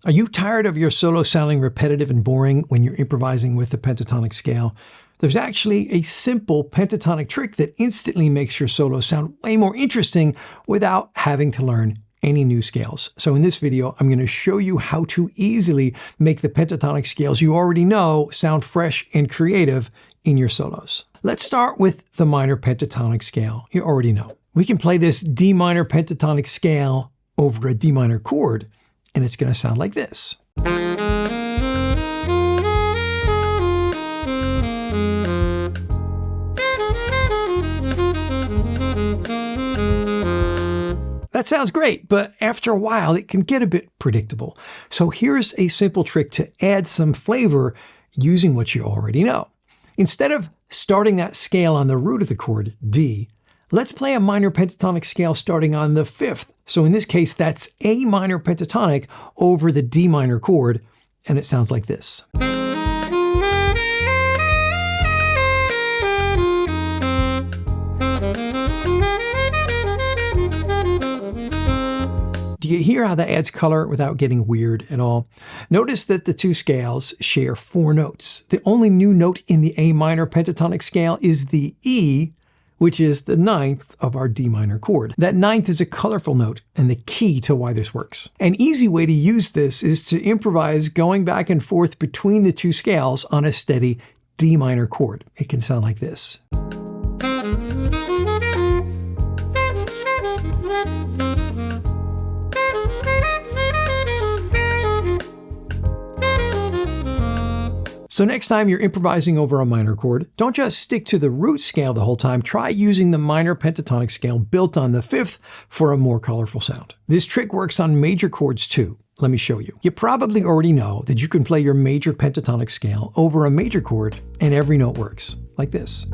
Are you tired of your solo sounding repetitive and boring when you're improvising with the pentatonic scale? There's actually a simple pentatonic trick that instantly makes your solo sound way more interesting without having to learn any new scales. So in this video, I'm going to show you how to easily make the pentatonic scales you already know sound fresh and creative in your solos. Let's start with the minor pentatonic scale you already know. We can play this D minor pentatonic scale over a D minor chord, and it's going to sound like this. That sounds great, but after a while it can get a bit predictable. So here's a simple trick to add some flavor using what you already know. Instead of starting that scale on the root of the chord, D, let's play a minor pentatonic scale starting on the 5th. So in this case, that's A minor pentatonic over the D minor chord, and it sounds like this. Do you hear how that adds color without getting weird at all? Notice that the two scales share 4 notes. The only new note in the A minor pentatonic scale is the E, which is the 9th of our D minor chord. That 9th is a colorful note and the key to why this works. An easy way to use this is to improvise going back and forth between the two scales on a steady D minor chord. It can sound like this. So next time you're improvising over a minor chord, don't just stick to the root scale the whole time. Try using the minor pentatonic scale built on the 5th for a more colorful sound. This trick works on major chords too. Let me show you. You probably already know that you can play your major pentatonic scale over a major chord and every note works, like this.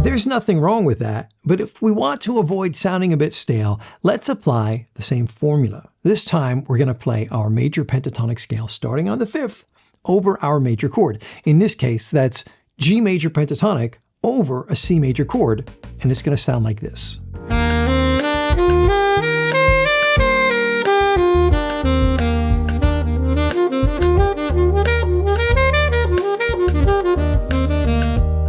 There's nothing wrong with that, but if we want to avoid sounding a bit stale, let's apply the same formula. This time, we're going to play our major pentatonic scale starting on the 5th over our major chord. In this case, that's G major pentatonic over a C major chord, and it's going to sound like this.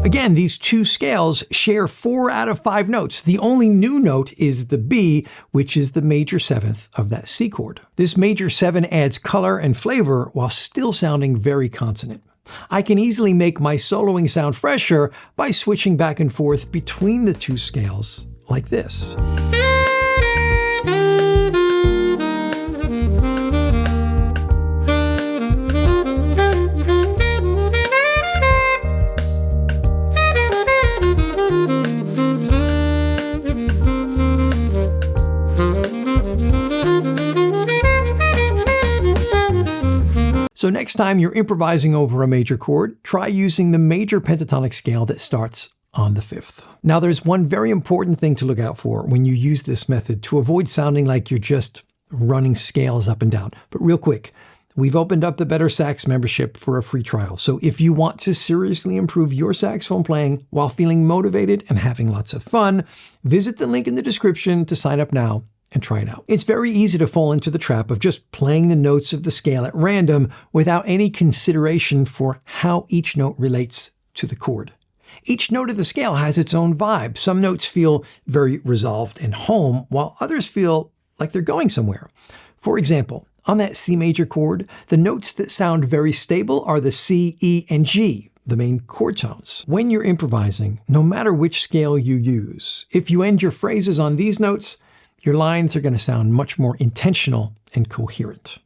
Again, these two scales share 4 out of 5 notes. The only new note is the B, which is the major 7th of that C chord. This major 7 adds color and flavor while still sounding very consonant. I can easily make my soloing sound fresher by switching back and forth between the two scales like this. So next time you're improvising over a major chord, try using the major pentatonic scale that starts on the 5th. Now there's one very important thing to look out for when you use this method to avoid sounding like you're just running scales up and down. But real quick, we've opened up the Better Sax membership for a free trial. So if you want to seriously improve your saxophone playing while feeling motivated and having lots of fun, visit the link in the description to sign up now and try it out. It's very easy to fall into the trap of just playing the notes of the scale at random without any consideration for how each note relates to the chord. Each note of the scale has its own vibe. Some notes feel very resolved and home, while others feel like they're going somewhere. For example, on that C major chord, the notes that sound very stable are the C, E, and G, the main chord tones. When you're improvising, no matter which scale you use, if you end your phrases on these notes, your lines are going to sound much more intentional and coherent.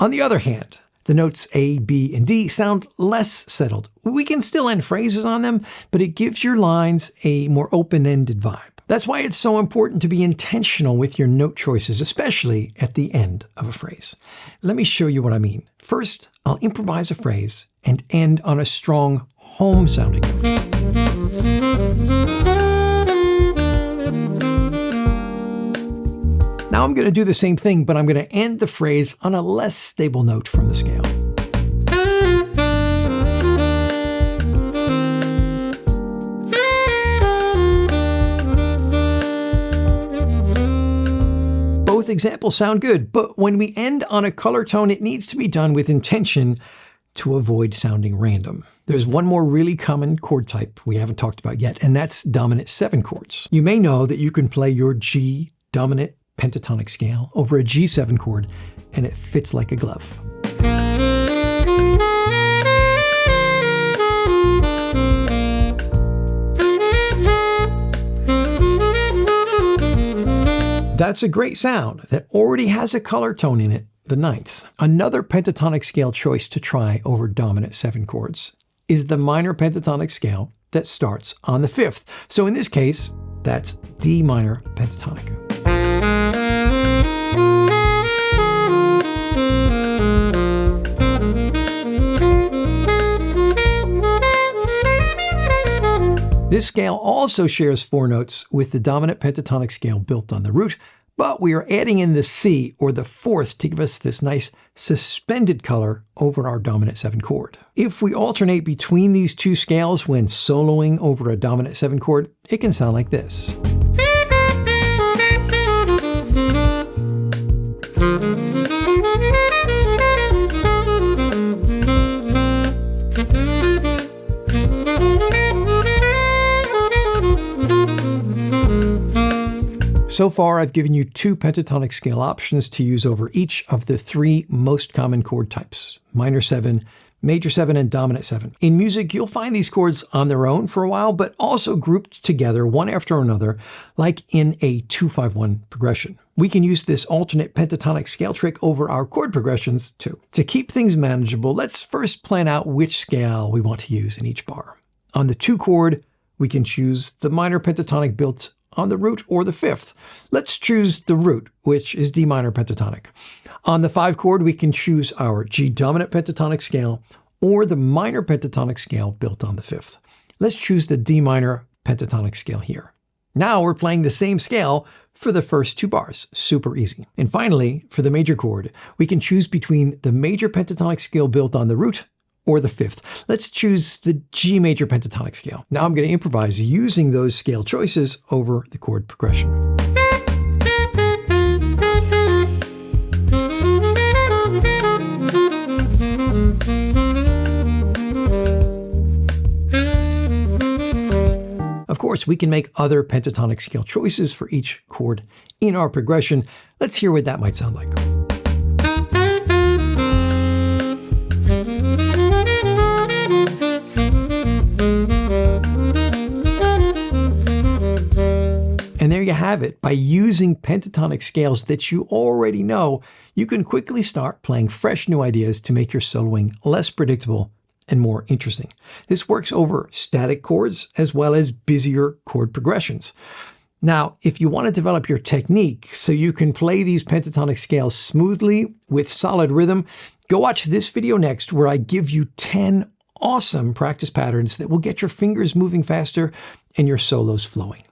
On the other hand, the notes A, B, and D sound less settled. We can still end phrases on them, but it gives your lines a more open-ended vibe. That's why it's so important to be intentional with your note choices, especially at the end of a phrase. Let me show you what I mean. First, I'll improvise a phrase and end on a strong home-sounding note. Now I'm going to do the same thing, but I'm going to end the phrase on a less stable note from the scale. Both examples sound good, but when we end on a color tone, it needs to be done with intention to avoid sounding random. There's one more really common chord type we haven't talked about yet, and that's dominant 7 chords. You may know that you can play your G dominant pentatonic scale over a G7 chord, and it fits like a glove. That's a great sound that already has a color tone in it, the 9th. Another pentatonic scale choice to try over dominant 7 chords is the minor pentatonic scale that starts on the 5th. So in this case, that's D minor pentatonic. This scale also shares 4 notes with the dominant pentatonic scale built on the root, but we are adding in the C, or the 4th, to give us this nice suspended color over our dominant 7 chord. If we alternate between these two scales when soloing over a dominant 7 chord, it can sound like this. So far, I've given you 2 pentatonic scale options to use over each of the 3 most common chord types: minor 7, major 7, and dominant 7. In music, you'll find these chords on their own for a while, but also grouped together one after another, like in a 2-5-1 progression. We can use this alternate pentatonic scale trick over our chord progressions too. To keep things manageable, let's first plan out which scale we want to use in each bar. On the 2 chord, we can choose the minor pentatonic built on the root or the 5th. Let's choose the root, which is D minor pentatonic. On the 5 chord, we can choose our G dominant pentatonic scale or the minor pentatonic scale built on the 5th. Let's choose the D minor pentatonic scale here. Now we're playing the same scale for the first 2 bars. Super easy. And finally, for the major chord, we can choose between the major pentatonic scale built on the root or the 5th. Let's choose the G major pentatonic scale. Now I'm going to improvise using those scale choices over the chord progression. Of course, we can make other pentatonic scale choices for each chord in our progression. Let's hear what that might sound like. And there you have it. By using pentatonic scales that you already know, you can quickly start playing fresh new ideas to make your soloing less predictable and more interesting. This works over static chords as well as busier chord progressions. Now, if you want to develop your technique so you can play these pentatonic scales smoothly with solid rhythm, go watch this video next where I give you 10 awesome practice patterns that will get your fingers moving faster and your solos flowing.